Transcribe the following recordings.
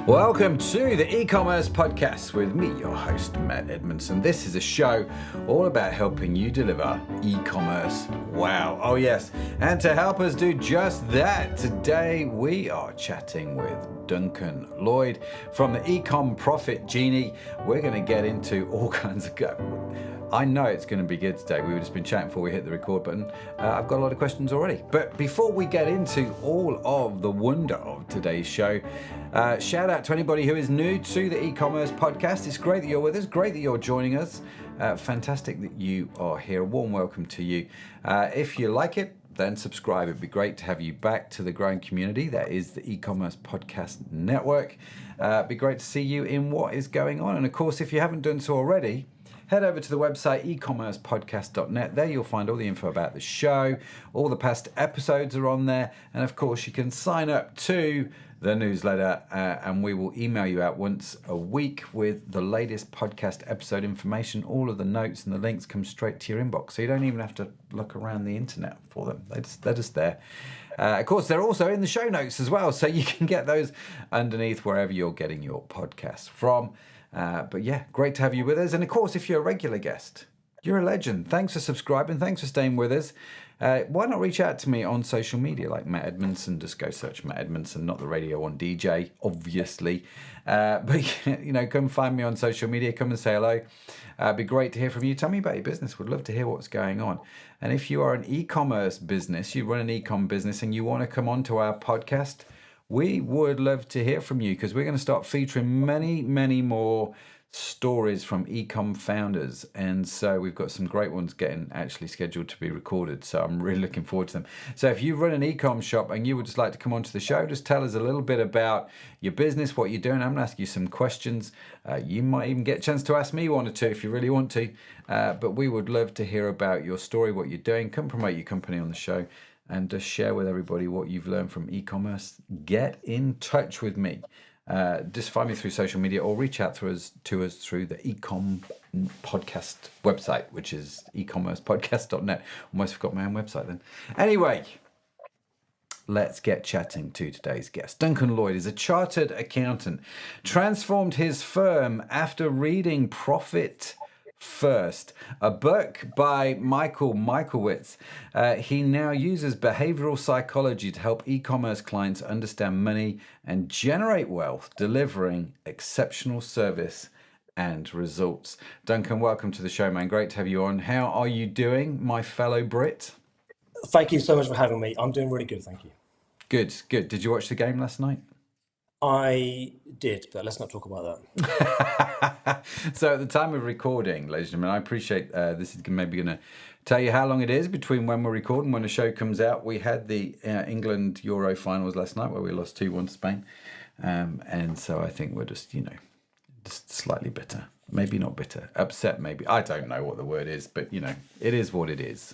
Welcome to the e-commerce podcast with me, your host, Matt Edmondson. This is a show all about helping you deliver e-commerce wow. Oh yes, and to help us do just that, today we are chatting with Duncan Lloyd from the eCom Profit Genie. We're going to get into all kinds of I know it's going to be good today. We've just been chatting before we hit the record button. I've got a lot of questions already. But before we get into all of the wonder of today's show, shout out to anybody who is new to the e-commerce podcast. It's great that you're with us. Great that you're joining us. Fantastic that you are here. A warm welcome to you. If you like it, then subscribe. It'd be great to have you back to the growing community. That is the e-commerce podcast network. It'd be great to see you in what is going on. And of course, if you haven't done so already, head over to the website ecommercepodcast.net. There you'll find all the info about the show. All the past episodes are on there. And of course, you can sign up to the newsletter and we will email you out once a week with the latest podcast episode information. All of the notes and the links come straight to your inbox. So you don't even have to look around the internet for them. They're just there. Of course, they're also in the show notes as well. So you can get those underneath wherever you're getting your podcasts from. But yeah, great to have you with us. And of course, if you're a regular guest, you're a legend. Thanks for subscribing. Thanks for staying with us. Why not reach out to me on social media like Matt Edmondson? Just go search Matt Edmondson, not the Radio 1 DJ, obviously. But, you know, come find me on social media. Come and say hello. It'd be great to hear from you. Tell me about your business. Would love to hear what's going on. And if you are an e-commerce business, you run an e-com business and you want to come onto our podcast, we would love to hear from you because we're going to start featuring many, many more stories from eCom founders. And so we've got some great ones getting actually scheduled to be recorded. So I'm really looking forward to them. So if you run an eCom shop and you would just like to come onto the show, just tell us a little bit about your business, what you're doing. I'm going to ask you some questions. You might even get a chance to ask me one or two if you really want to. But we would love to hear about your story, what you're doing. Come promote your company on the show. And just share with everybody what you've learned from e-commerce. Get in touch with me. Just find me through social media or reach out to us through the eCom podcast website, which is ecommercepodcast.net. Almost forgot my own website then. Anyway, let's get chatting to today's guest. Duncan Lloyd is a chartered accountant, transformed his firm after reading Profit First, a book by Michael Michaelowitz. He now uses behavioral psychology to help e-commerce clients understand money and generate wealth, delivering exceptional service and results. Duncan, welcome to the show, man. Great to have you on. How are you doing, my fellow Brit? Thank you so much for having me. I'm doing really good, thank you. Good, good. Did you watch the game last night? I did, but let's not talk about that. So at the time of recording, ladies and gentlemen, I appreciate this is maybe going to tell you how long it is between when we're recording, when the show comes out. We had the England Euro finals last night where we lost 2-1 to Spain. And so I think we're just, just slightly bitter. Maybe not bitter. Upset, maybe. I don't know what the word is, but, it is what it is.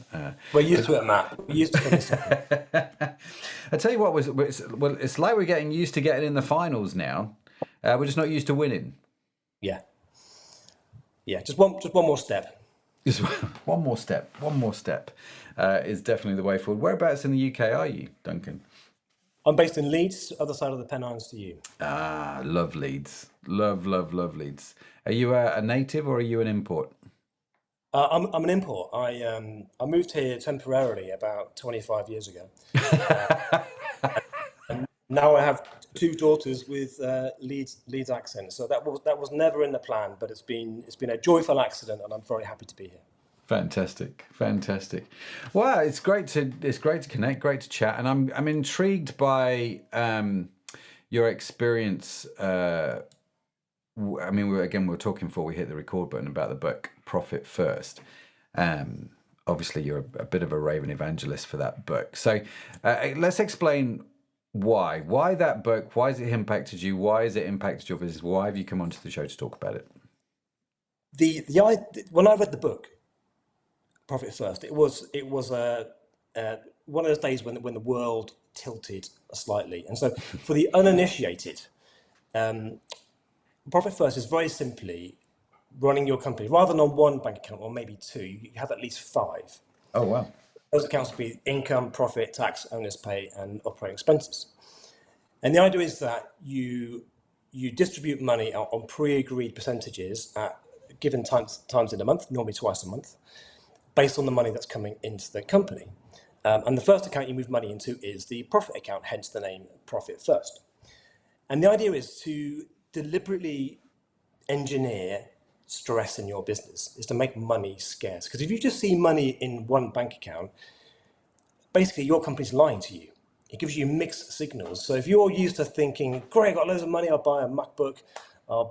We're used to it, Matt. We're used to it. I tell you what, it's like we're getting used to getting in the finals now. We're just not used to winning. Yeah. Just one more step. Just one more step. One more step is definitely the way forward. Whereabouts in the UK are you, Duncan? I'm based in Leeds, other side of the Pennines to you. Ah, love Leeds. Love Leeds. Are you a native or are you an import? I'm an import. I moved here temporarily about 25 years ago. And now I have 2 daughters with Leeds accents. So that was never in the plan, but it's been a joyful accident, and I'm very happy to be here. Fantastic. Well, it's great to connect, great to chat, and I'm intrigued by your experience. We're talking before we hit the record button about the book Profit First. Obviously, you're a bit of a raving evangelist for that book. So let's explain why that book. Why has it impacted you? Why has it impacted your business? Why have you come onto the show to talk about it? When I read the book Profit First, it was one of those days when the world tilted slightly, and so for the uninitiated, Profit First is very simply running your company rather than on one bank account or maybe 2. You have at least 5. Oh wow! Those accounts will be income, profit, tax, owner's pay, and operating expenses. And the idea is that you you distribute money on pre-agreed percentages at given times in a month, normally twice a month, based on the money that's coming into the company. And the first account you move money into is the profit account, hence the name Profit First. And the idea is to deliberately engineer stress in your business, is to make money scarce. Because if you just see money in one bank account, basically your company's lying to you. It gives you mixed signals. So if you're used to thinking, great, I've got loads of money, I'll buy a MacBook, I'll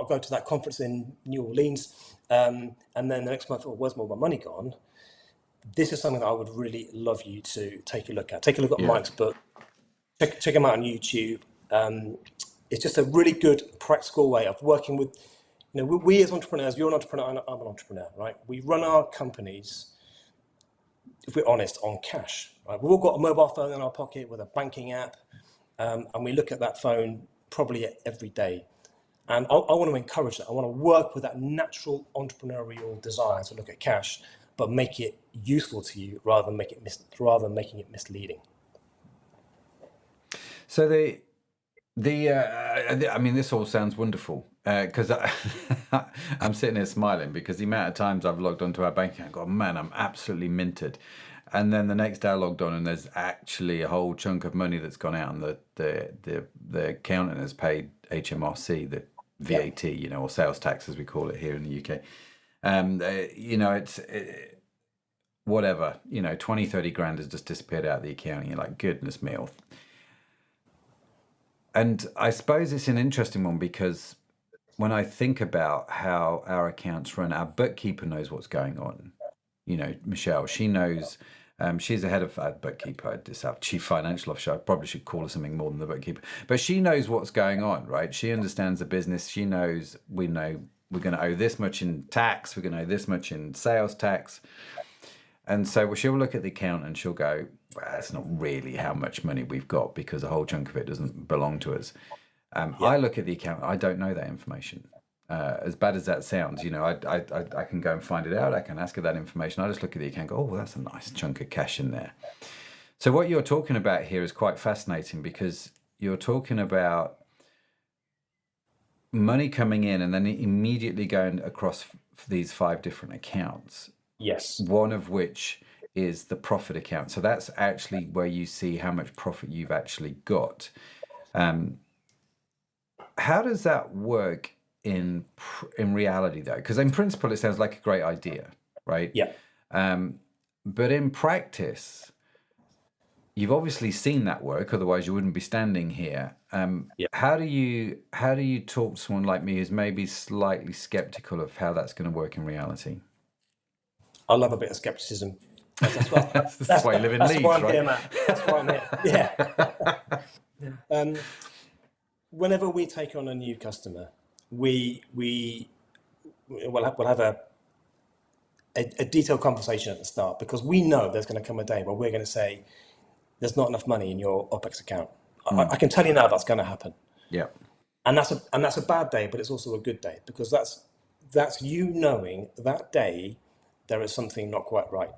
go to that conference in New Orleans, and then the next month, where's all my money gone? This is something that I would really love you to take a look at. Take a look at Mike's book. Check him out on YouTube. It's just a really good practical way of working with, we as entrepreneurs, you're an entrepreneur, I'm an entrepreneur, right? We run our companies, if we're honest, on cash. Right? We've all got a mobile phone in our pocket with a banking app, and we look at that phone probably every day. And I want to encourage that. I want to work with that natural entrepreneurial desire to look at cash, but make it useful to you rather than making it misleading. So I mean, this all sounds wonderful because I'm sitting here smiling because the amount of times I've logged onto our bank account, God, man, I'm absolutely minted. And then the next day I logged on and there's actually a whole chunk of money that's gone out, and the accountant has paid HMRC, the VAT, or sales tax as we call it here in the UK. It's whatever, 20, 30 grand has just disappeared out of the account, and you're like, goodness me. And I suppose it's an interesting one because when I think about how our accounts run, our bookkeeper knows what's going on. Michelle, she knows, she's the head of bookkeeper, our chief financial officer. I probably should call her something more than the bookkeeper, but she knows what's going on, right? She understands the business. She knows, we know we're going to owe this much in tax. We're going to owe this much in sales tax. And so she'll look at the account and she'll go, well, that's not really how much money we've got because a whole chunk of it doesn't belong to us. I look at the account, I don't know that information. As bad as that sounds, I can go and find it out. I can ask her that information. I just look at the account and go, oh, well, that's a nice chunk of cash in there. So what you're talking about here is quite fascinating because you're talking about money coming in and then immediately going across these 5 different accounts. Yes. One of which is the profit account. So that's actually where you see how much profit you've actually got. How does that work in reality, though? Because in principle, it sounds like a great idea, right? Yeah. But in practice, you've obviously seen that work. Otherwise, you wouldn't be standing here. How do you talk to someone like me who's maybe slightly skeptical of how that's going to work in reality? I love a bit of skepticism. That's why you live in Leeds, right? That's why I'm here. Yeah. Whenever we take on a new customer, we'll have a detailed conversation at the start because we know there's going to come a day where we're going to say, there's not enough money in your OPEX account. I can tell you now that's going to happen. Yeah. And that's a bad day, but it's also a good day because that's you knowing that day there is something not quite right.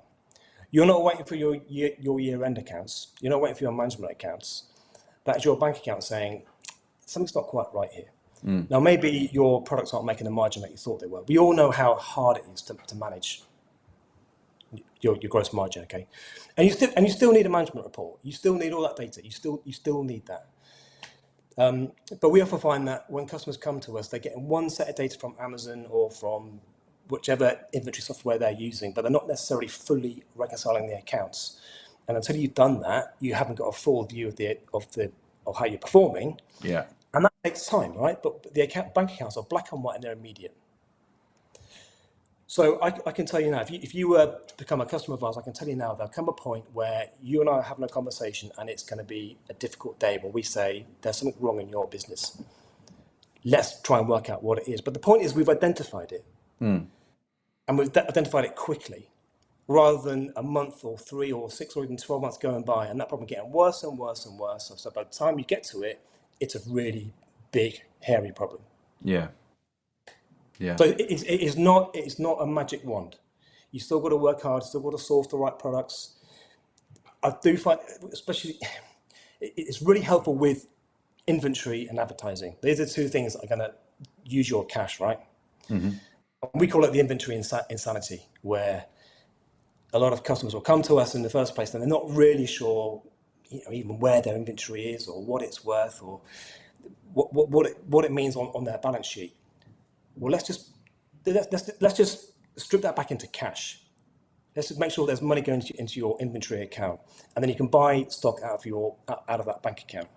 You're not waiting for your year-end accounts. You're not waiting for your management accounts. That is your bank account saying, something's not quite right here. Now, maybe your products aren't making the margin that you thought they were. We all know how hard it is to manage your gross margin, okay? And you still need a management report. You still need all that data. You still need that. But we often find that when customers come to us, they're getting one set of data from Amazon or from whichever inventory software they're using, but they're not necessarily fully reconciling the accounts. And until you've done that, you haven't got a full view of how you're performing. Yeah. And that takes time, right? But the bank accounts are black and white and they're immediate. So I can tell you now, if you were to become a customer of ours, I can tell you now there'll come a point where you and I are having a conversation and it's going to be a difficult day where we say there's something wrong in your business. Let's try and work out what it is. But the point is we've identified it. And we've identified it quickly, rather than a month or 3 or 6 or even 12 months going by, and that problem getting worse and worse and worse. So by the time you get to it, it's a really big, hairy problem. Yeah. Yeah. So it is not a magic wand. You still got to work hard, still got to source the right products. I do find, especially, it's really helpful with inventory and advertising. These are two things that are going to use your cash, right? We call it the inventory insanity, where a lot of customers will come to us in the first place and they're not really sure, even where their inventory is or what it's worth or what it means on their balance sheet. Well, let's just strip that back into cash. Let's just make sure there's money going into your inventory account, and then you can buy stock out of that bank account.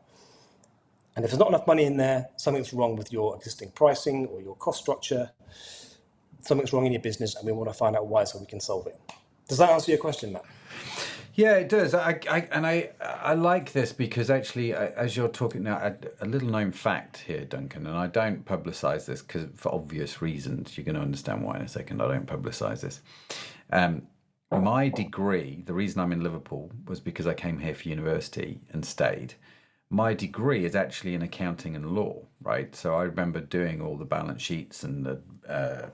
And if there's not enough money in there, something's wrong with your existing pricing or your cost structure. Something's wrong in your business, and we want to find out why so we can solve it. Does that answer your question, Matt? Yeah, it does. I like this because actually, as you're talking now, a little known fact here, Duncan, and I don't publicise this because for obvious reasons. You're going to understand why in a second. I don't publicise this. My degree, the reason I'm in Liverpool was because I came here for university and stayed. My degree is actually in accounting and law, right? So I remember doing all the balance sheets and the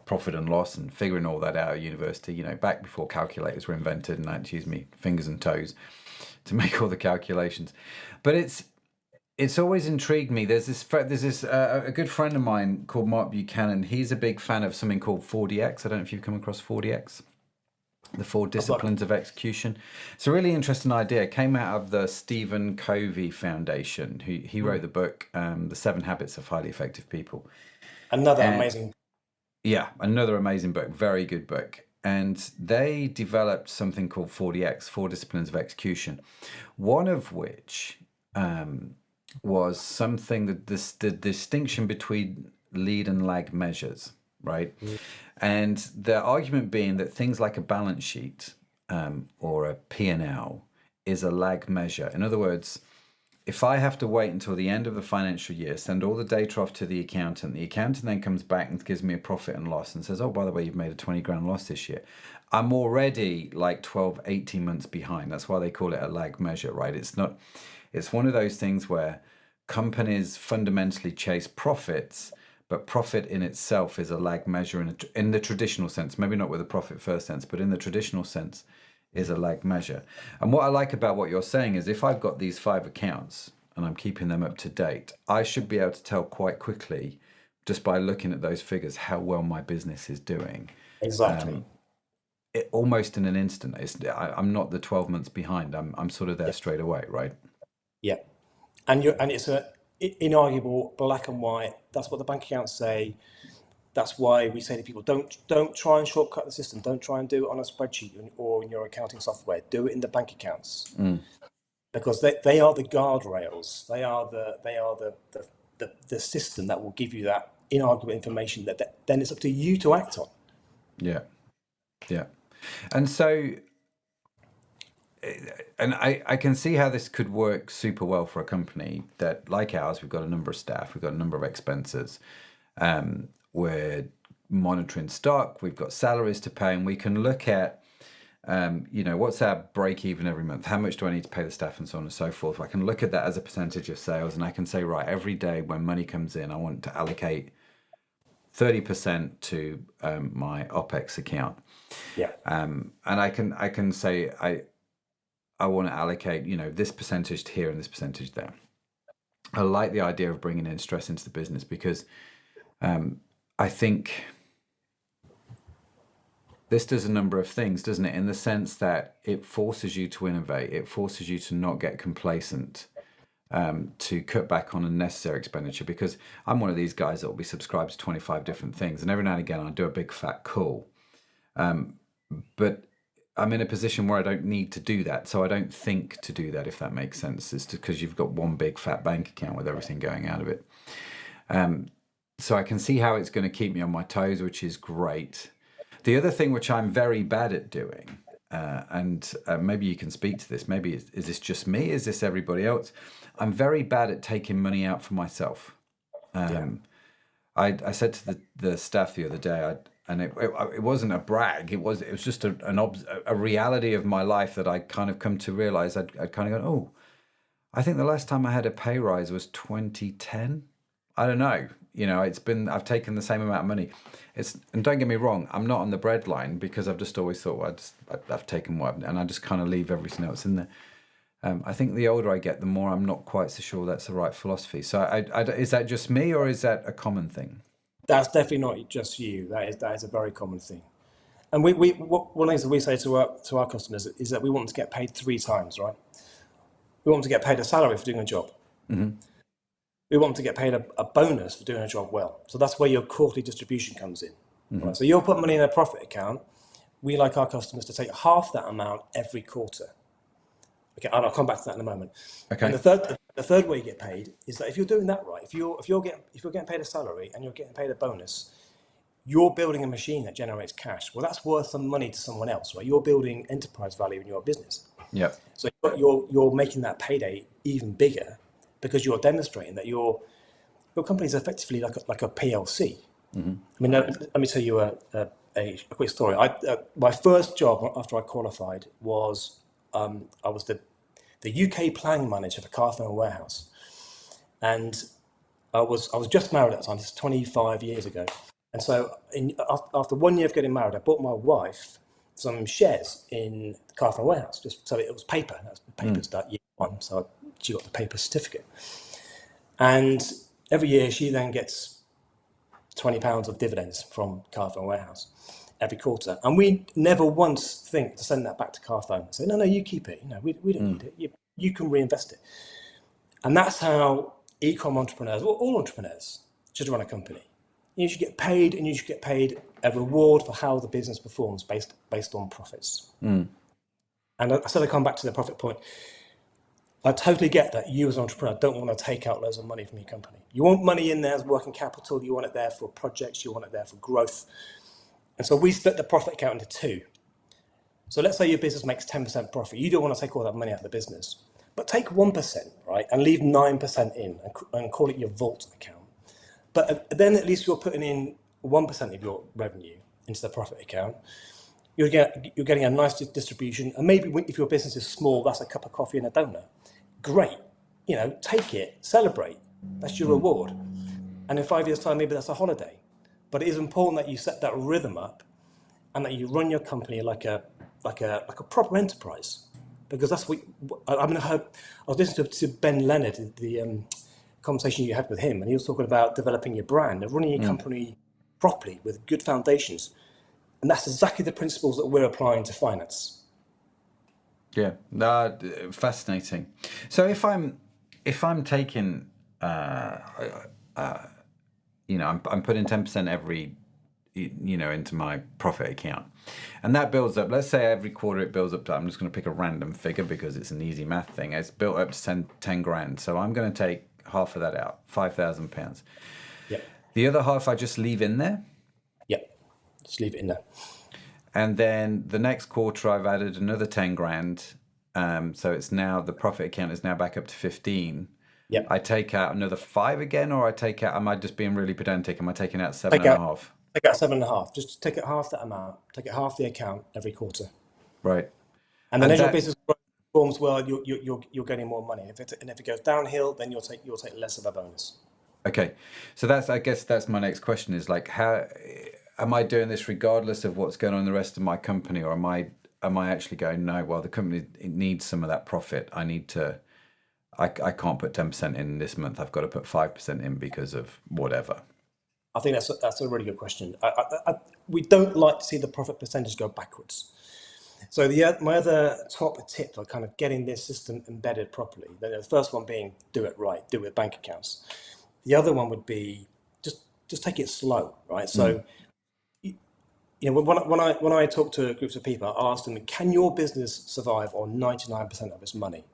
profit and loss and figuring all that out at university, back before calculators were invented, and I had to use my fingers and toes to make all the calculations. But it's always intrigued me. There's this a good friend of mine called Mark Buchanan. He's a big fan of something called 4DX. I don't know if you've come across 4DX. The 4 disciplines of execution. It's a really interesting idea. It came out of the Stephen Covey Foundation. He wrote the book, The 7 Habits of Highly Effective People. Another amazing book. Very good book. And they developed something called 4DX, 4 disciplines of execution. One of which was something that the distinction between lead and lag measures. Right. And the argument being that things like a balance sheet or a P&L is a lag measure. In other words, if I have to wait until the end of the financial year, send all the data off to the accountant then comes back and gives me a profit and loss and says, oh, by the way, you've made a 20 grand loss this year. I'm already like 12, 18 months behind. That's why they call it a lag measure, right? It's one of those things where companies fundamentally chase profits, but profit in itself is a lag measure in the traditional sense, maybe not with the profit first sense, but in the traditional sense is a lag measure. And what I like about what you're saying is if I've got these 5 accounts and I'm keeping them up to date, I should be able to tell quite quickly, just by looking at those figures, how well my business is doing. Exactly. Almost in an instant. I'm not the 12 months behind. I'm sort of there straight away, right? Yeah. And it's a inarguable black and white. That's what the bank accounts say. That's why we say to people, don't try and shortcut the system. Don't try and do it on a spreadsheet or in your accounting software. Do it in the bank accounts, because they are the guardrails. They are the system that will give you that inarguable information that then it's up to you to act on. Yeah. And so, and I can see how this could work super well for a company that, like ours, we've got a number of staff, we've got a number of expenses, we're monitoring stock, we've got salaries to pay, and we can look at, what's our break even every month? How much do I need to pay the staff and so on and so forth? I can look at that as a percentage of sales, and I can say, right, every day when money comes in, I want to allocate 30% to my OPEX account. Yeah. And I can say, I want to allocate, this percentage to here and this percentage there. I like the idea of bringing in stress into the business because I think this does a number of things, doesn't it? In the sense that it forces you to innovate. It forces you to not get complacent, to cut back on unnecessary expenditure, because I'm one of these guys that will be subscribed to 25 different things. And every now and again, I do a big fat call. But I'm in a position where I don't need to do that. So I don't think to do that, if that makes sense. It's because you've got one big fat bank account with everything going out of it. So I can see how it's going to keep me on my toes, which is great. The other thing which I'm very bad at doing, and maybe you can speak to this, maybe is this just me? Is this everybody else? I'm very bad at taking money out for myself. I said to the staff the other day, and it wasn't a brag. It was just a reality of my life that I kind of come to realize. I'd kind of go, oh, I think the last time I had a pay rise was 2010. I don't know. I've taken the same amount of money. And don't get me wrong, I'm not on the bread line because I've just always thought, I've taken what, and I just kind of leave everything else in there. I think the older I get, the more I'm not quite so sure that's the right philosophy. So is that just me, or is that a common thing? That's definitely not just you. That is a very common thing. And one of the things that we say to our customers is that we want them to get paid 3 times, right? We want them to get paid a salary for doing a job. Mm-hmm. We want them to get paid a bonus for doing a job well. So that's where your quarterly distribution comes in. Mm-hmm. Right? So you'll put money in a profit account. We like our customers to take half that amount every quarter. Okay, and I'll come back to that in a moment. Okay. And the third way you get paid is that if you're doing that right, if you're getting paid a salary and you're getting paid a bonus, you're building a machine that generates cash. Well, that's worth some money to someone else, right? You're building enterprise value in your business. Yeah. So you're making that payday even bigger because you're demonstrating that your company is effectively like a PLC. Mm-hmm. I mean, let me tell you a quick story. My first job after I qualified was I was the UK planning manager for Carphone Warehouse, and I was just married at the time. This is 25 years ago, and so after 1 year of getting married, I bought my wife some shares in the Carphone Warehouse. Just so it was paper. That was the papers that year one. So she got the paper certificate, and every year she then gets £20 of dividends from Carphone Warehouse every quarter, and we never once think to send that back to Carphone. Say, no, you keep it. We don't need it. You can reinvest it, and that's how e-com entrepreneurs, or all entrepreneurs, should run a company. You should get paid, and you should get paid a reward for how the business performs based on profits. And I said I come back to the profit point. I totally get that you as an entrepreneur don't want to take out loads of money from your company. You want money in there as working capital. You want it there for projects. You want it there for growth. And so we split the profit account into two. So let's say your business makes 10% profit. You don't want to take all that money out of the business, but take 1%, right, and leave 9% in and call it your vault account. But then at least you're putting in 1% of your revenue into the profit account. You're getting a nice distribution. And maybe if your business is small, that's a cup of coffee and a donut. Great. Take it, celebrate. That's your reward. And in 5 years' time, maybe that's a holiday. But it is important that you set that rhythm up and that you run your company like a proper enterprise. Because that's what I was listening to Ben Leonard, the conversation you had with him, and he was talking about developing your brand and running your company properly with good foundations. And that's exactly the principles that we're applying to finance. Yeah, fascinating. So if I'm taking, I'm putting 10% every, into my profit account, and that builds up. Let's say every quarter it builds up to. I'm just going to pick a random figure because it's an easy math thing. It's built up to 10 grand. So I'm going to take half of that out, £5,000. Yep. The other half I just leave in there. Yep. Just leave it in there. And then the next quarter, I've added another 10 grand. So it's now, the profit account is now back up to 15. Yep. I take out another 5 again, or am I just being really pedantic? Am I taking out 7.5? Take out 7.5. Just take it half that amount. Take it half the account every quarter. Right. And then as your business performs well, you're getting more money. If it goes downhill, then you'll take less of a bonus. Okay. So I guess that's my next question is like, how am I doing this regardless of what's going on in the rest of my company, or am I actually going, no, well, the company needs some of that profit. I can't put 10% in this month. I've got to put 5% in because of whatever. I think that's a really good question. We don't like to see the profit percentage go backwards. So my other top tip for kind of getting this system embedded properly, the first one being do it right, do it with bank accounts. The other one would be just take it slow, right? So, when I talk to groups of people, I ask them, can your business survive on 99% of its money?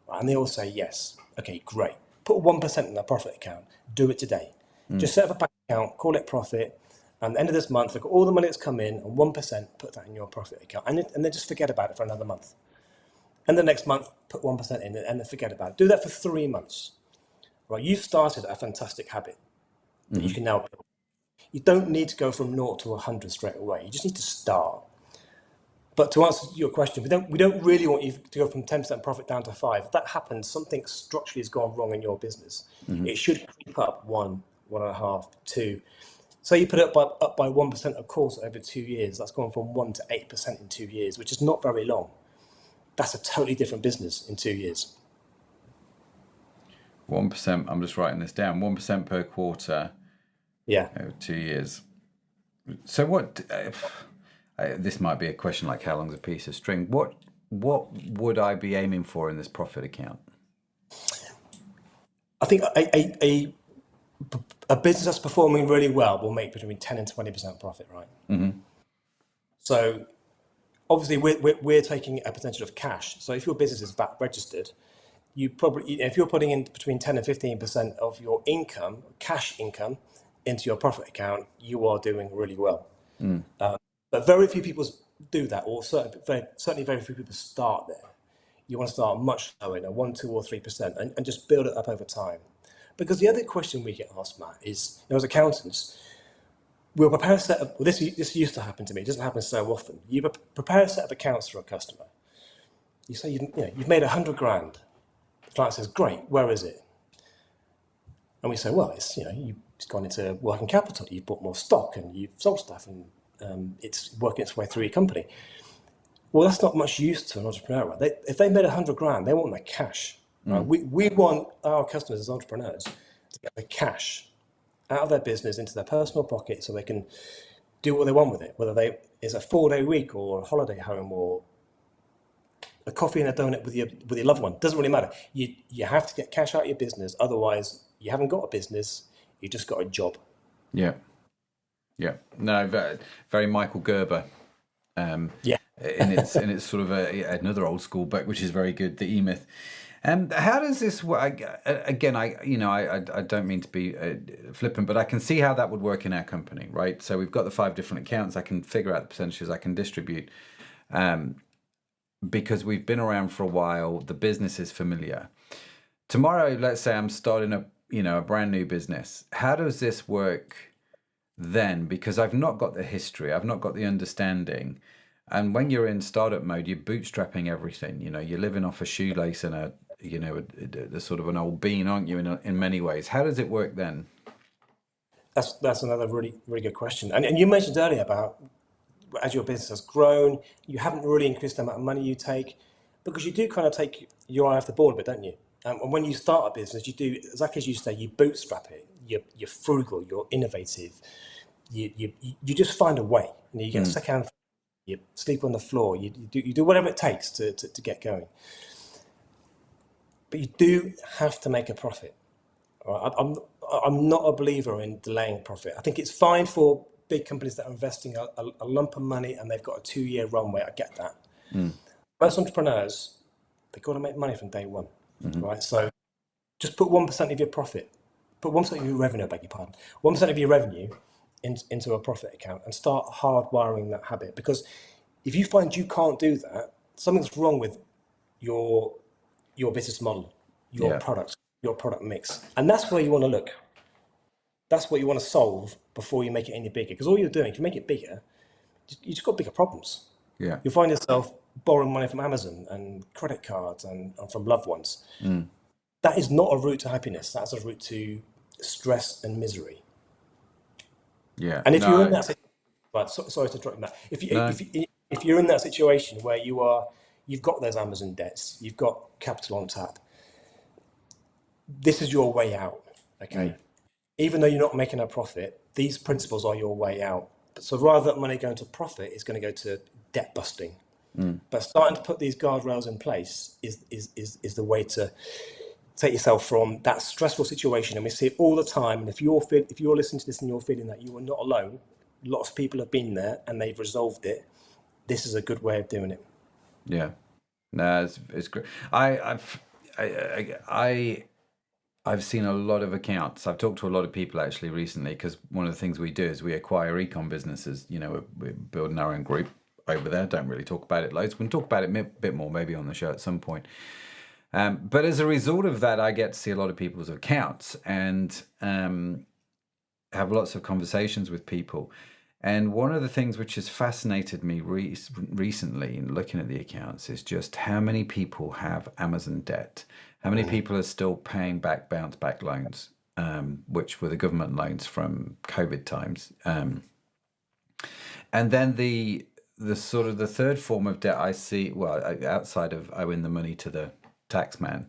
Right? And they all say yes. Okay, great. Put 1% in their profit account. Do it today. Just set up a bank account, call it profit. And at the end of this month, look at all the money that's come in, and 1%, put that in your profit account. And then just forget about it for another month. And the next month, put 1% in it, and then forget about it. Do that for 3 months. Right? You've started a fantastic habit that you can now build. You don't need to go from 0 to 100 straight away. You just need to start. But to answer your question, we don't really want you to go from 10% profit down to 5%. If that happens, something structurally has gone wrong in your business. It should creep up 1, 1.5, 2. So you put it up by 1%, of course, over 2 years. That's gone from 1 to 8% in 2 years, which is not very long. that's a totally different business in 2 years. 1%. I'm just writing this down. 1% per quarter Yeah. over 2 years. So what? This might be a question like how long's a piece of string? What would I be aiming for in this profit account? I think a business that's performing really well will make between 10 and 20% profit, right? Mm-hmm. So obviously we're taking a percentage of cash. So if your business is VAT registered, you probably, if you're putting in between 10 and 15% of your income, cash income, into your profit account, you are doing really well. But very few people do that, or certainly very few people start there. You want to start much lower, 1, 2, or 3%, and just build it up over time. Because the other question we get asked, Matt, is, as accountants, we'll prepare a set of, well, this used to happen to me, it doesn't happen so often. You prepare a set of accounts for a customer. You say, you've made 100 grand. The client says, great, where is it? And we say, well, it's gone into working capital, you've bought more stock and you've sold stuff and it's working its way through your company. Well, that's not much use to an entrepreneur, right? If they made 100 grand, they want their cash. Right? We want our customers as entrepreneurs to get the cash out of their business into their personal pocket so they can do what they want with it, whether it's a 4-day week or a holiday home or a coffee and a donut with your loved one. Doesn't really matter. You have to get cash out of your business, otherwise you haven't got a business, you just got a job. Yeah. No, very, very Michael Gerber. Yeah. in its sort of another old school book, which is very good, the E-Myth. How does this work? Again, I don't mean to be flippant, but I can see how that would work in our company, right? So we've got the 5 different accounts. I can figure out the percentages I can distribute, because we've been around for a while. The business is familiar. Tomorrow, let's say I'm starting a brand new business. How does this work then? Because I've not got the history, I've not got the understanding. And when you're in startup mode, you're bootstrapping everything. You're living off a shoelace and a sort of an old bean, aren't you? In many ways, how does it work then? That's another really really good question. And you mentioned earlier about as your business has grown, you haven't really increased the amount of money you take, because you do kind of take your eye off the ball a bit, don't you? And when you start a business, you do exactly as you say. You bootstrap it. You're frugal. You're innovative. You just find a way. You get a second. You sleep on the floor. You do whatever it takes to get going. But you do have to make a profit. Right? I'm not a believer in delaying profit. I think it's fine for big companies that are investing a lump of money and they've got a 2-year runway. I get that. Most entrepreneurs, they've got to make money from day one, right? So just put 1% of your profit, put 1% of your revenue, I beg your pardon, 1% of your revenue into a profit account and start hardwiring that habit. Because if you find you can't do that, something's wrong with your business model, your product mix. And that's where you want to look. That's what you want to solve before you make it any bigger. Because all you're doing, if you make it bigger, you just got bigger problems. Yeah. You'll find yourself borrowing money from Amazon and credit cards and from loved ones. That is not a route to happiness. That's a route to stress and misery. Yeah. And if you're in that situation, right, sorry to interrupt you, Matt. If you're in that situation where you've got those Amazon debts, you've got capital on tap, this is your way out. Okay. Even though you're not making a profit, these principles are your way out. So rather than money going to profit, it's going to go to debt busting. But starting to put these guardrails in place is the way to take yourself from that stressful situation. And we see it all the time. And if you're listening to this and you're feeling that you are not alone, lots of people have been there and they've resolved it. This is a good way of doing it. Yeah. No, it's great. I've seen a lot of accounts. I've talked to a lot of people actually recently, because one of the things we do is we acquire eCom businesses. We're building our own group over there. Don't really talk about it loads. We can talk about it a bit more maybe on the show at some point. But as a result of that, I get to see a lot of people's accounts and have lots of conversations with people. And one of the things which has fascinated me recently in looking at the accounts is just how many people have Amazon debt. How many people are still paying back bounce back loans, which were the government loans from COVID times. And then the the sort of the third form of debt I see, well, outside of owing the money to the tax man,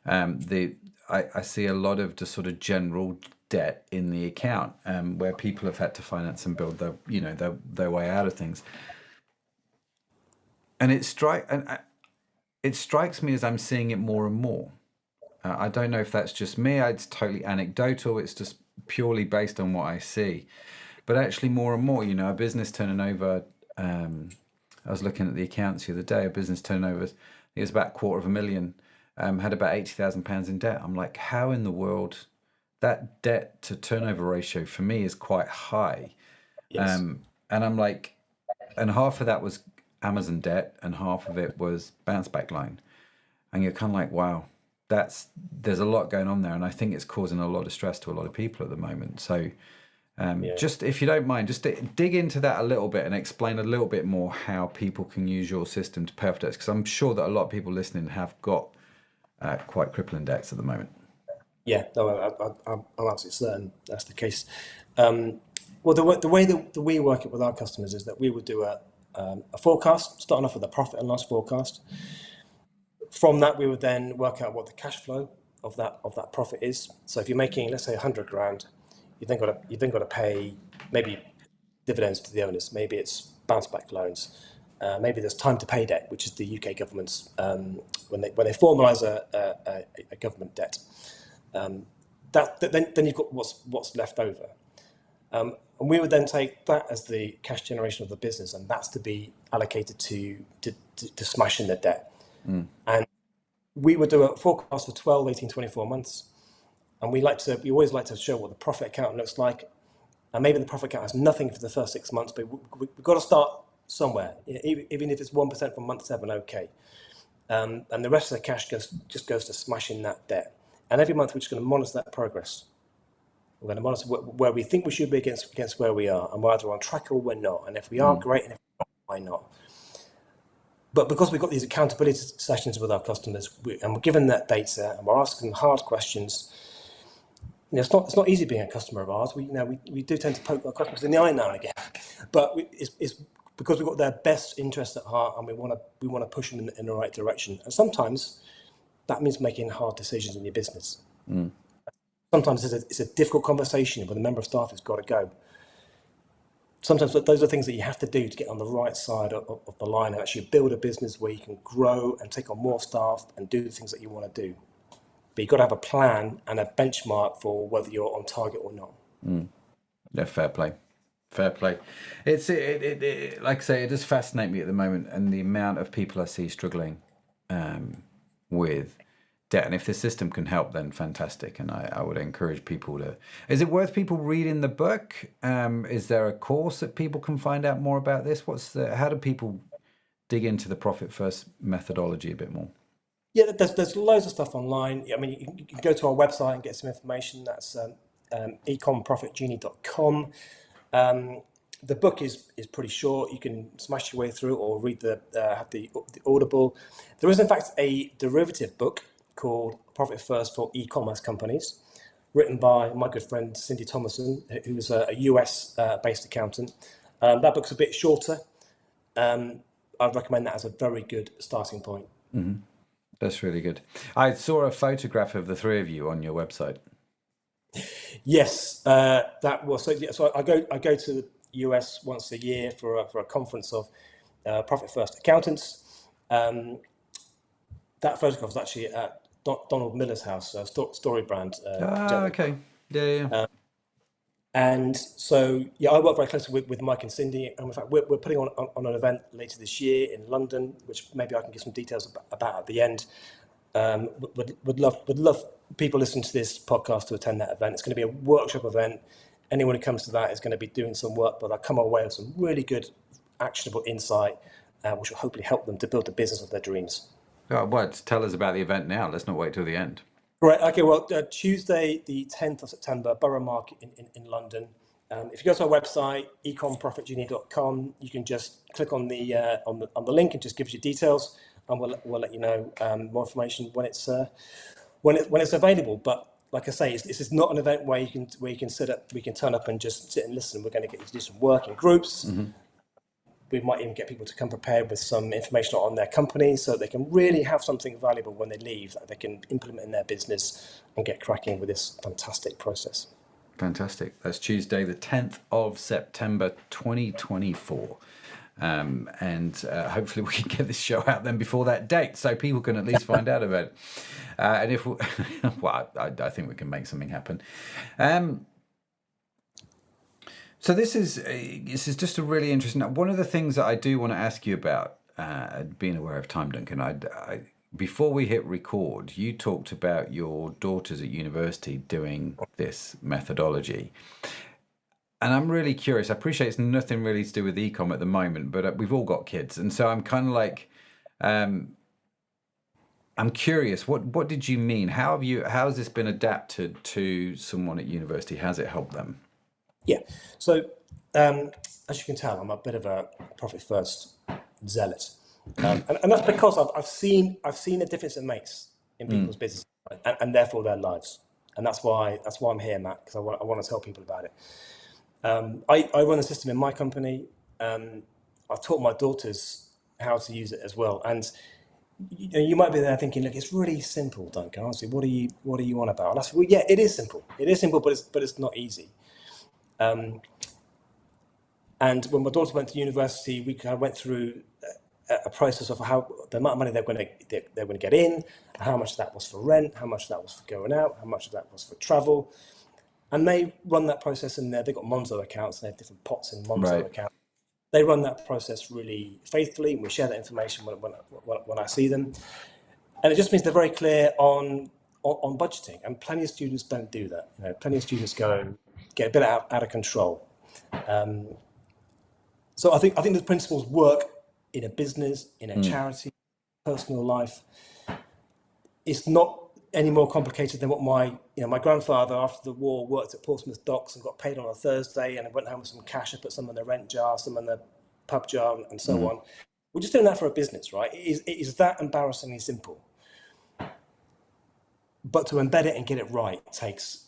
I see a lot of the sort of general debt in the account, where people have had to finance and build their way out of things. And it strikes me as I'm seeing it more and more. I don't know if that's just me. It's totally anecdotal. It's just purely based on what I see. But actually, more and more, a business turning over. I was looking at the accounts the other day. A business turnover, I think it was about £250,000. Had about £80,000 in debt. I'm like, how in the world? That debt to turnover ratio for me is quite high. Yes. And I'm like, and half of that was Amazon debt, and half of it was bounce back loan. And you're kind of like, wow, there's a lot going on there, and I think it's causing a lot of stress to a lot of people at the moment. So, just if you don't mind, just dig into that a little bit and explain a little bit more how people can use your system to pay off debts, because I'm sure that a lot of people listening have got quite crippling debts at the moment. Yeah, no, I'm absolutely certain that's the case. Well, the way that we work it with our customers is that we would do a forecast, starting off with a profit and loss forecast. From that, we would then work out what the cash flow of that profit is. So if you're making, let's say, 100 grand, you then got to pay maybe dividends to the owners. Maybe it's bounce back loans. Maybe there's time to pay debt, which is the UK government's when they formalise a government debt. Then you've got what's left over, and we would then take that as the cash generation of the business, and that's to be allocated to smashing the debt. And we would do a forecast for 12, 18, 24 months, and we always like to show what the profit account looks like. And maybe the profit account has nothing for the first 6 months, but we've got to start somewhere, even if it's 1% from month 7, okay. And the rest of the cash goes to smashing that debt. And every month we're just going to monitor that progress. We're going to monitor where we think we should be against where we are, and we're either on track or we're not. And if we are, great, and if we're not, why not? But because we've got these accountability sessions with our customers, and we're given that data, and we're asking them hard questions, it's not easy being a customer of ours. We do tend to poke our customers in the eye now and again, but it's because we've got their best interests at heart, and we want to push them in the right direction. And sometimes that means making hard decisions in your business. Sometimes it's a difficult conversation where the member of staff has got to go. Sometimes those are things that you have to do to get on the right side of the line and actually build a business where you can grow and take on more staff and do the things that you want to do. But you've got to have a plan and a benchmark for whether you're on target or not. Yeah, fair play. It's like I say, it does fascinate me at the moment, and the amount of people I see struggling with debt. And if the system can help, then fantastic. And I would encourage people to. Is it worth people reading the book? Is there a course that people can find out more about this? How do people dig into the Profit First methodology a bit more? Yeah, there's loads of stuff online. I mean, you can go to our website and get some information. That's eCom, the book is pretty short. You can smash your way through it or read have the Audible. There is in fact a derivative book called Profit First for e-commerce companies, written by my good friend Cindy Thomason, who's a US based accountant. That book's a bit shorter. I'd recommend that as a very good starting point. Mm-hmm. That's really good. I saw a photograph of the three of you on your website. Yes, that was so. Yeah, so I go to the US once a year for a conference of Profit First accountants. That photograph was actually at Donald Miller's house, Story Brand. Okay. Yeah. And so, yeah, I work very closely with Mike and Cindy, and in fact, we're putting on an event later this year in London, which maybe I can give some details about at the end. Would love people listening to this podcast to attend that event. It's going to be a workshop event. Anyone who comes to that is going to be doing some work, but I come away with some really good, actionable insight, which will hopefully help them to build the business of their dreams. Well, tell us about the event now. Let's not wait till the end. Right. Okay. Well, Tuesday, the 10th of September, Borough Market in London. If you go to our website, ecomprofitgenie.com, you can just click on the link and just gives you details, and we'll let you know more information when it's available. But like I say, this is not an event where you can turn up and just sit and listen. We're going to get you to do some work in groups. Mm-hmm. We might even get people to come prepared with some information on their company so they can really have something valuable when they leave that they can implement in their business and get cracking with this fantastic process. Fantastic. That's Tuesday, the 10th of September, 2024. And hopefully we can get this show out then before that date so people can at least find out about it. And if, well, I think we can make something happen. So this is just a really interesting. One of the things that I do want to ask you about, being aware of time, Duncan. Before we hit record, you talked about your daughters at university doing this methodology, and I'm really curious. I appreciate it's nothing really to do with eCom at the moment, but we've all got kids, and so I'm kind of like, I'm curious. What did you mean? How has this been adapted to someone at university? How's it helped them? Yeah. So, as you can tell, I'm a bit of a profit first zealot, and that's because I've seen the difference it makes in people's business and therefore their lives, and that's why I'm here, Matt, because I want to tell people about it. I run a system in my company. I've taught my daughters how to use it as well, and you might be there thinking, look, it's really simple, Duncan. Honestly, what are you on about? And I said, well, yeah, it is simple. It is simple, but it's not easy. And when my daughter went to university, we kind of went through a process of how the amount of money they're going to get in, how much that was for rent, how much that was for going out, how much of that was for travel, and they run that process in there. They've got Monzo accounts, and they have different pots in Monzo accounts. They run that process really faithfully, and we share that information when I see them. And it just means they're very clear on budgeting. And plenty of students don't do that. Plenty of students get a bit out of control. So I think the principles work in a business, in a charity, personal life. It's not any more complicated than what my grandfather after the war worked at Portsmouth Docks and got paid on a Thursday and went home with some cash and put some in the rent jar, some in the pub jar, and so on. We're just doing that for a business, right? It is that embarrassingly simple. But to embed it and get it right takes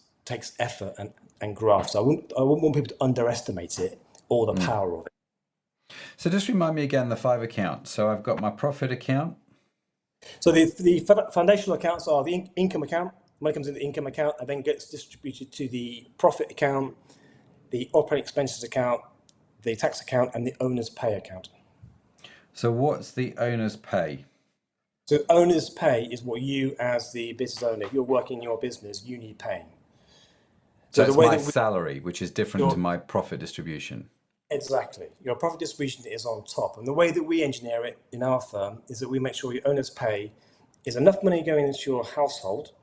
effort and graft. So I wouldn't want people to underestimate it or the power of it. So just remind me again the 5 accounts. So I've got my profit account. So the foundational accounts are the income account. Money comes in the income account and then gets distributed to the profit account, the operating expenses account, the tax account, and the owner's pay account. So what's the owner's pay? So owner's pay is what you, as the business owner, if you're working in your business, you need paying. So it's my salary, which is different to my profit distribution. Exactly. Your profit distribution is on top. And the way that we engineer it in our firm is that we make sure your owner's pay is enough money going into your household,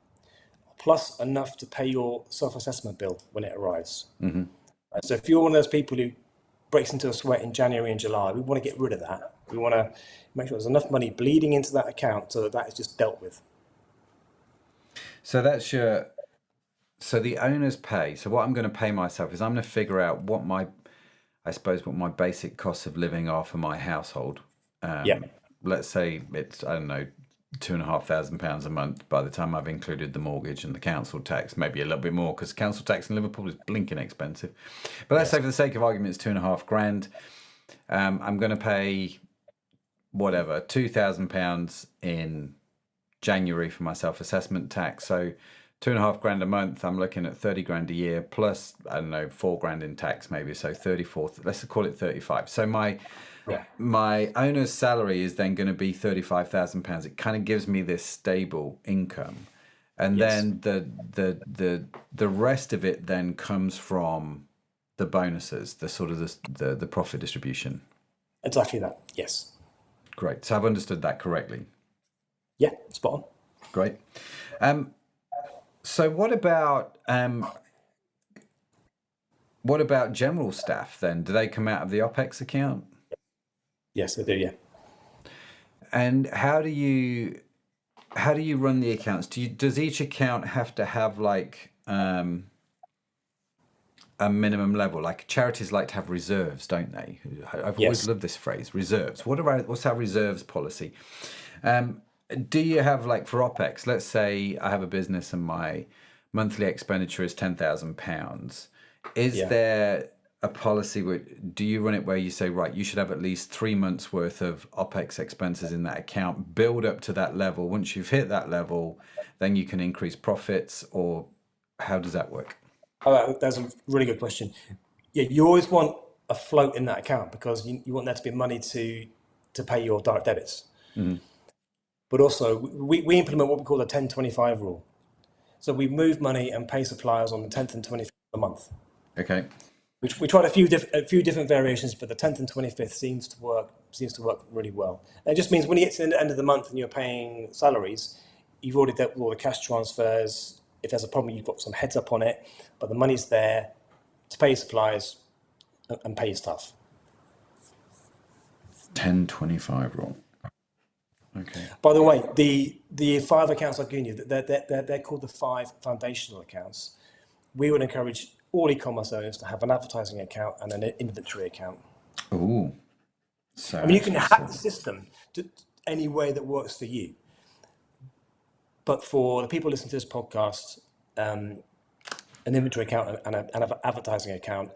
plus enough to pay your self-assessment bill when it arrives. Mm-hmm. So if you're one of those people who breaks into a sweat in January and July, we want to get rid of that. We want to make sure there's enough money bleeding into that account so that is just dealt with. So that's so the owner's pay. So what I'm going to pay myself is I'm going to figure out what my basic costs of living are for my household. Let's say it's, I don't know, £2,500 a month by the time I've included the mortgage and the council tax, maybe a little bit more because council tax in Liverpool is blinking expensive. But let's say for the sake of argument, it's £2,500. I'm going to pay whatever, £2,000 in January for my self-assessment tax. So £2,500 a month, I'm looking at 30 grand a year plus, I don't know, 4 grand in tax maybe. So 34, let's call it 35. So my owner's salary is then going to be £35,000. It kind of gives me this stable income. And then the rest of it then comes from the bonuses, the sort of the profit distribution. Exactly that. Yes. Great. So I've understood that correctly. Yeah, spot on. Great. So what about general staff then? Do they come out of the OPEX account? Yes, they do, yeah. And how do you run the accounts? Does each account have to have like a minimum level? Like charities like to have reserves, don't they? I've always loved this phrase, reserves. What's our reserves policy? Do you have, like, for OPEX, let's say I have a business and my monthly expenditure is £10,000. Is there a policy do you run it where you say, right, you should have at least 3 months worth of OPEX expenses in that account, build up to that level. Once you've hit that level, then you can increase profits, or how does that work? Oh, that's a really good question. Yeah, you always want a float in that account because you want there to be money to pay your direct debits. Mm-hmm. But also, we implement what we call the 10-25 rule. So we move money and pay suppliers on the 10th and 25th of the month. Okay. We tried a few different variations, but the 10th and 25th seems to work really well. And it just means when you get to the end of the month and you're paying salaries, you've already dealt with all the cash transfers. If there's a problem, you've got some heads up on it, but the money's there to pay your suppliers and pay your staff. 10-25 rule. Okay. By the way, the 5 accounts I've given you, they're called the 5 foundational accounts. We would encourage all e-commerce owners to have an advertising account and an inventory account. Ooh. So I mean, you can hack the system to any way that works for you. But for the people listening to this podcast, an inventory account and an advertising account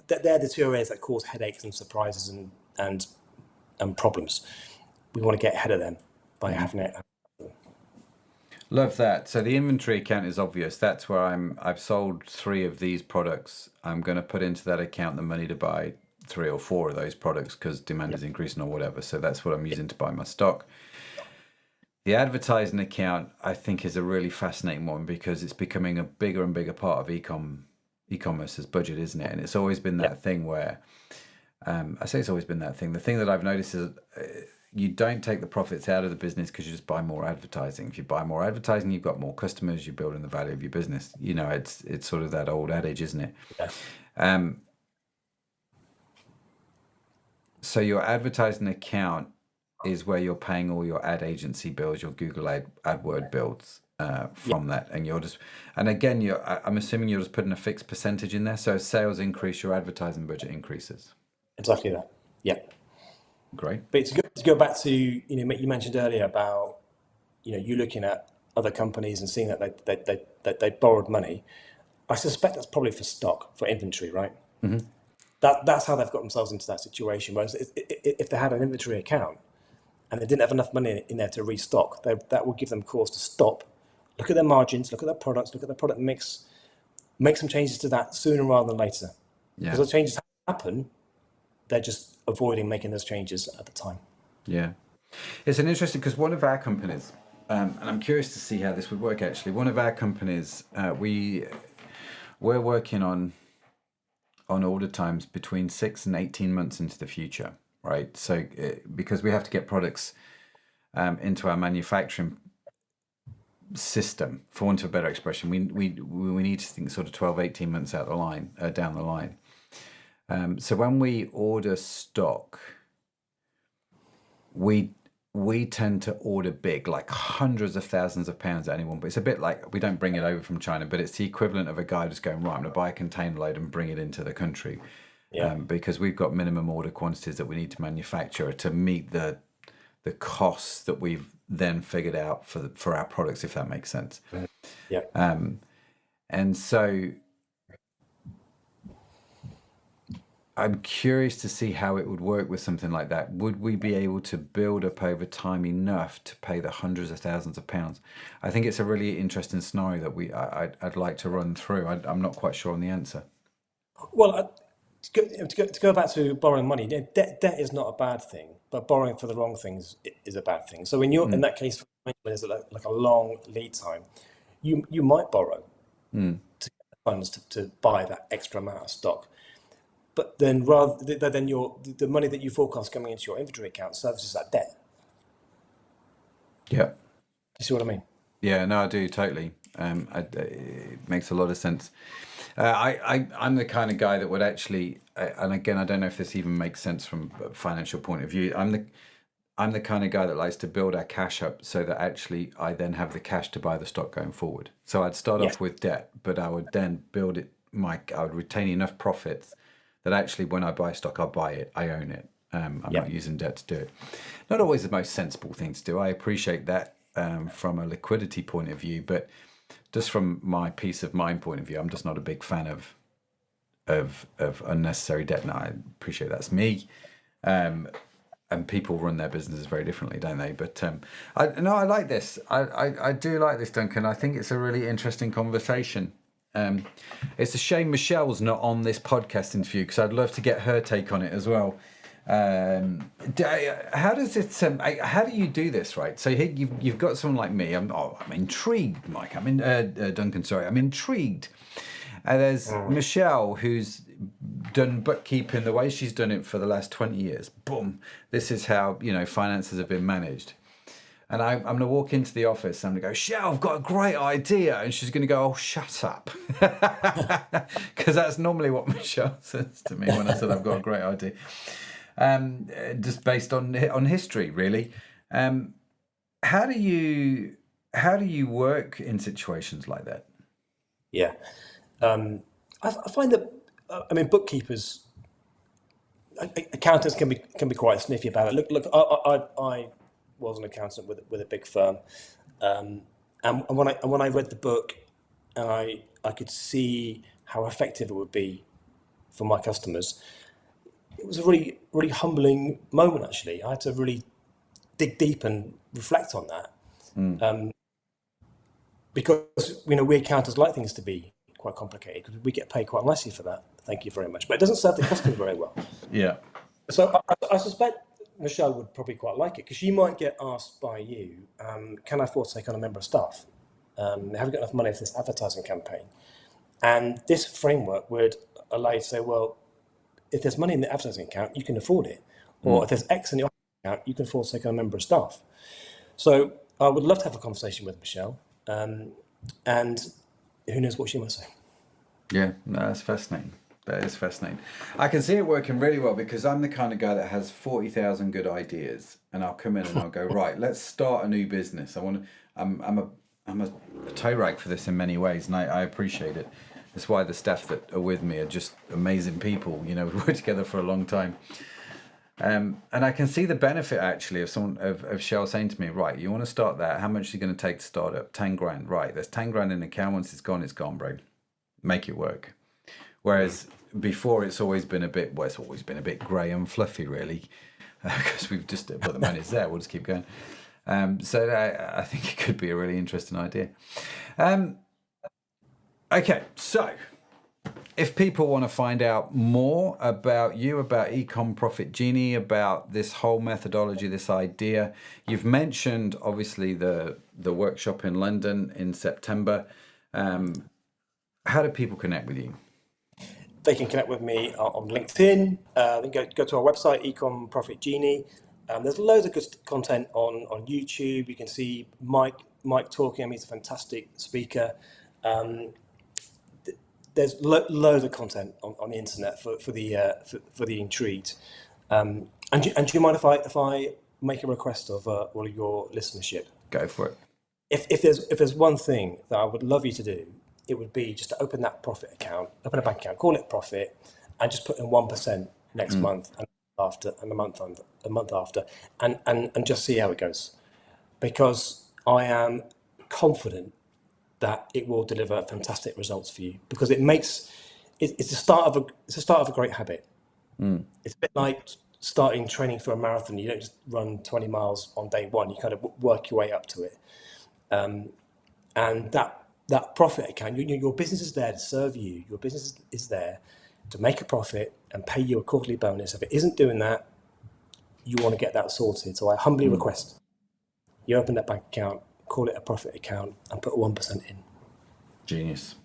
they're the 2 areas that cause headaches and surprises and problems. We want to get ahead of them by having it. Love that. So the inventory account is obvious. That's where I've sold 3 of these products. I'm going to put into that account the money to buy 3 or 4 of those products because demand is increasing or whatever. So that's what I'm using to buy my stock. The advertising account, I think, is a really fascinating one because it's becoming a bigger and bigger part of e-commerce's budget, isn't it? And it's always been that thing where, I say it's always been that thing. The thing that I've noticed is you don't take the profits out of the business because you just buy more advertising. If you buy more advertising, you've got more customers, you're building the value of your business. You know, it's sort of that old adage, isn't it? Yeah. So your advertising account is where you're paying all your ad agency bills, your Google AdWord bills from that. And again, I'm assuming you're just putting a fixed percentage in there. So as sales increase, your advertising budget increases. Exactly that. Yeah. Great. But to go back to, you mentioned earlier about, you looking at other companies and seeing that they borrowed money. I suspect that's probably for stock, for inventory, right? Mm-hmm. That's how they've got themselves into that situation. Whereas if they had an inventory account and they didn't have enough money in there to restock, that would give them cause to stop, look at their margins, look at their products, look at their product mix, make some changes to that sooner rather than later. Yeah. Because those changes happen, they're just avoiding making those changes at the time. Yeah. It's an interesting, because one of our companies, and I'm curious to see how this would work actually, one of our companies, we're working on order times between 6 and 18 months into the future, right? So because we have to get products into our manufacturing system, for want of a better expression, we need to think sort of 12, 18 months down the line. So when we order stock, we tend to order big, like hundreds of thousands of pounds at any one. But it's a bit like, we don't bring it over from China, but it's the equivalent of a guy just going, right, I'm going to buy a container load and bring it into the country. Yeah. Because we've got minimum order quantities that we need to manufacture to meet the costs that we've then figured out for our products, if that makes sense. Yeah. And so I'm curious to see how it would work with something like that. Would we be able to build up over time enough to pay the hundreds of thousands of pounds? I think it's a really interesting scenario that I'd like to run through. I'm not quite sure on the answer. Well, to go back to borrowing money, debt is not a bad thing, but borrowing for the wrong things is a bad thing. So when you're in that case, when there's like a long lead time, you might borrow to get the funds to buy that extra amount of stock. But then the money that you forecast coming into your inventory account services that debt. Yeah. You see what I mean? Yeah, no, I do totally. It makes a lot of sense. I'm the kind of guy that would actually, and again, I don't know if this even makes sense from a financial point of view. I'm the kind of guy that likes to build our cash up so that actually I then have the cash to buy the stock going forward. So I'd start off with debt, but I would then build it. I would retain enough profits that actually when I buy stock, I'll buy it. I own it. I'm not using debt to do it. Not always the most sensible thing to do. I appreciate that from a liquidity point of view, but just from my peace of mind point of view, I'm just not a big fan of of unnecessary debt. Now, I appreciate that's me. And people run their businesses very differently, don't they? But I like this. I do like this, Duncan. I think it's a really interesting conversation. It's a shame Michelle's not on this podcast interview, because I'd love to get her take on it as well. How does it? How do you do this, right? So here you've got someone like me. I'm intrigued, Mike. Duncan. Sorry, I'm intrigued. There's Michelle, who's done bookkeeping the way she's done it for the last 20 years. Boom. This is how, finances have been managed. And I'm going to walk into the office and I'm going to go, Michelle, I've got a great idea. And she's going to go, oh, shut up. Because that's normally what Michelle says to me when I said I've got a great idea. Just based on history, really. How do you work in situations like that? Yeah. I find that, bookkeepers, accountants can be quite sniffy about it. Look, I was an accountant with a big firm, and when I read the book, and I could see how effective it would be for my customers. It was a really, really humbling moment, actually. I had to really dig deep and reflect on that, because we accountants like things to be quite complicated, because we get paid quite nicely for that. Thank you very much. But it doesn't serve the customer very well. Yeah. So I suspect Michelle would probably quite like it, because she might get asked by you, can I afford to take on a member of staff? Have you got enough money for this advertising campaign? And this framework would allow you to say, well, if there's money in the advertising account, you can afford it. Or if there's X in your account, you can afford to take on a member of staff. So I would love to have a conversation with Michelle. And who knows what she might say. Yeah, no, that's fascinating. That is fascinating. I can see it working really well, because I'm the kind of guy that has 40,000 good ideas, and I'll come in and I'll go, right, let's start a new business. I'm a toe rag for this in many ways, and I appreciate it. That's why the staff that are with me are just amazing people. We work together for a long time. And I can see the benefit, actually, of Shell saying to me, right, you want to start that? How much is it going to take to start up? 10 grand. Right, there's 10 grand in the account. Once it's gone, bro. Make it work. Whereas before, it's always been a bit grey and fluffy, really, because we've just put the money's there. We'll just keep going. So I think it could be a really interesting idea. Okay, so if people want to find out more about you, about eCom Profit Genie, about this whole methodology, this idea, you've mentioned obviously the workshop in London in September. How do people connect with you? They can connect with me on LinkedIn. Then go to our website, eCom Profit Genie. There's loads of good content on YouTube. You can see Mike talking. He's a fantastic speaker. There's loads of content on the internet for the intrigued. And do you mind if I make a request of all of your listenership? Go for it. If there's one thing that I would love you to do, it would be just to open that profit account, open a bank account, call it profit, and just put in 1% next month and after, and a month after, and just see how it goes. Because I am confident that it will deliver fantastic results for you, because it's the start of a great habit. It's a bit like starting training for a marathon. You don't just run 20 miles on day one. You kind of work your way up to it. And that profit account, your business is there to serve you. Your business is there to make a profit and pay you a quarterly bonus. If it isn't doing that, you want to get that sorted. So I humbly request you open that bank account, call it a profit account, and put 1% in. Genius.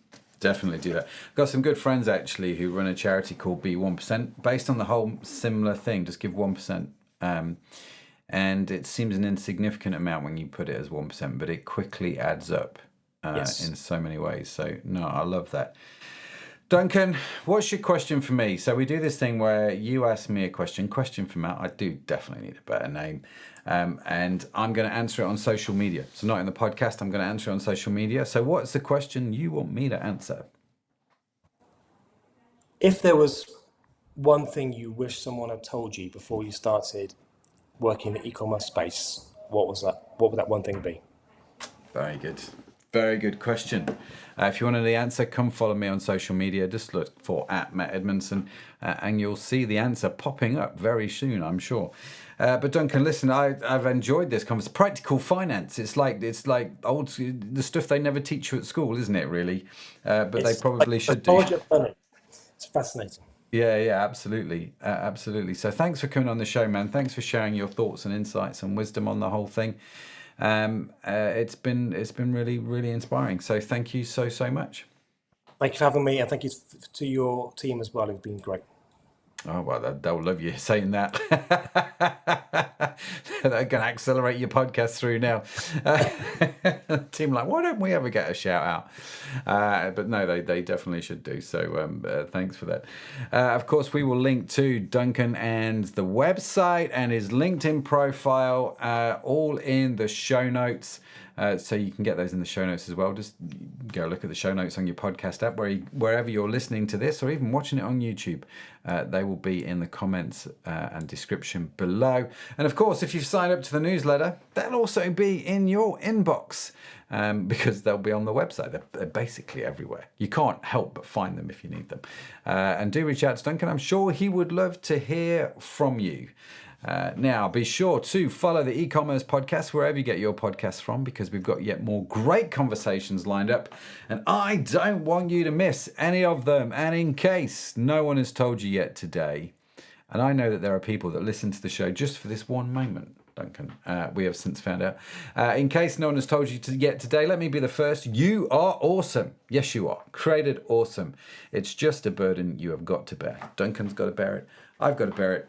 Definitely do that. Got some good friends, actually, who run a charity called Be 1%, based on the whole similar thing. Just give 1%. And it seems an insignificant amount when you put it as 1%, but it quickly adds up in so many ways. So, no, I love that. Duncan, what's your question for me? So we do this thing where you ask me a question for Matt. I do definitely need a better name. And I'm going to answer it on social media. So not in the podcast, I'm going to answer it on social media. So what's the question you want me to answer? If there was one thing you wish someone had told you before you started working in the e-commerce space, what was that? What would that one thing be? Very good. Very good question. If you want to know the answer, come follow me on social media. Just look for @Matt Edmondson, and you'll see the answer popping up very soon, I'm sure. But Duncan, listen, I've enjoyed this conversation. Practical finance. It's like the stuff they never teach you at school, isn't it? Really, but they probably should do. It's fascinating. Yeah, absolutely, absolutely. So thanks for coming on the show, man. Thanks for sharing your thoughts and insights and wisdom on the whole thing. It's been really, really inspiring. So thank you so much. Thank you for having me, and thank you to your team as well. It's been great. Oh, well, they'll love you saying that. They're going to accelerate your podcast through now. Team like, why don't we ever get a shout out? But no, they definitely should do. So thanks for that. Of course, we will link to Duncan and the website and his LinkedIn profile, all in the show notes. So you can get those in the show notes as well. Just go look at the show notes on your podcast app, wherever you're listening to this, or even watching it on YouTube. They will be in the comments and description below. And of course, if you've signed up to the newsletter, they'll also be in your inbox because they'll be on the website. They're basically everywhere. You can't help but find them if you need them. And do reach out to Duncan. I'm sure he would love to hear from you. Now, be sure to follow the eCommerce podcast wherever you get your podcasts from, because we've got yet more great conversations lined up, and I don't want you to miss any of them. And in case no one has told you yet today, and I know that there are people that listen to the show just for this one moment, Duncan, we have since found out. In case no one has told you yet today, let me be the first. You are awesome. Yes, you are. Created awesome. It's just a burden you have got to bear. Duncan's got to bear it. I've got to bear it.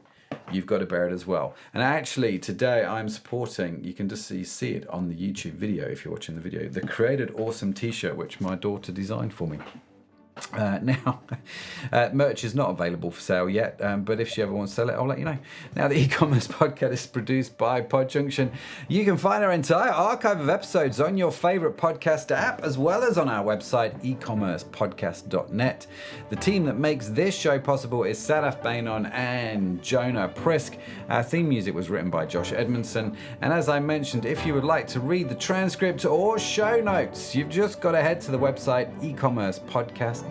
You've got to bear it as well. And actually, today I'm supporting, you can just see it on the YouTube video if you're watching the video, the Created Awesome t-shirt, which my daughter designed for me. Now, merch is not available for sale yet, but if she ever wants to sell it, I'll let you know. Now, the eCommerce podcast is produced by PodJunction. You can find our entire archive of episodes on your favorite podcast app, as well as on our website, ecommercepodcast.net. The team that makes this show possible is Sadaf Bainon and Jonah Prisk. Our theme music was written by Josh Edmondson. And as I mentioned, if you would like to read the transcript or show notes, you've just got to head to the website, eCommercepodcast.net.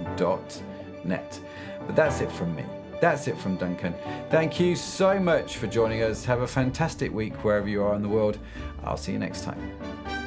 But that's it from me. That's it from Duncan. Thank you so much for joining us. Have a fantastic week wherever you are in the world. I'll see you next time.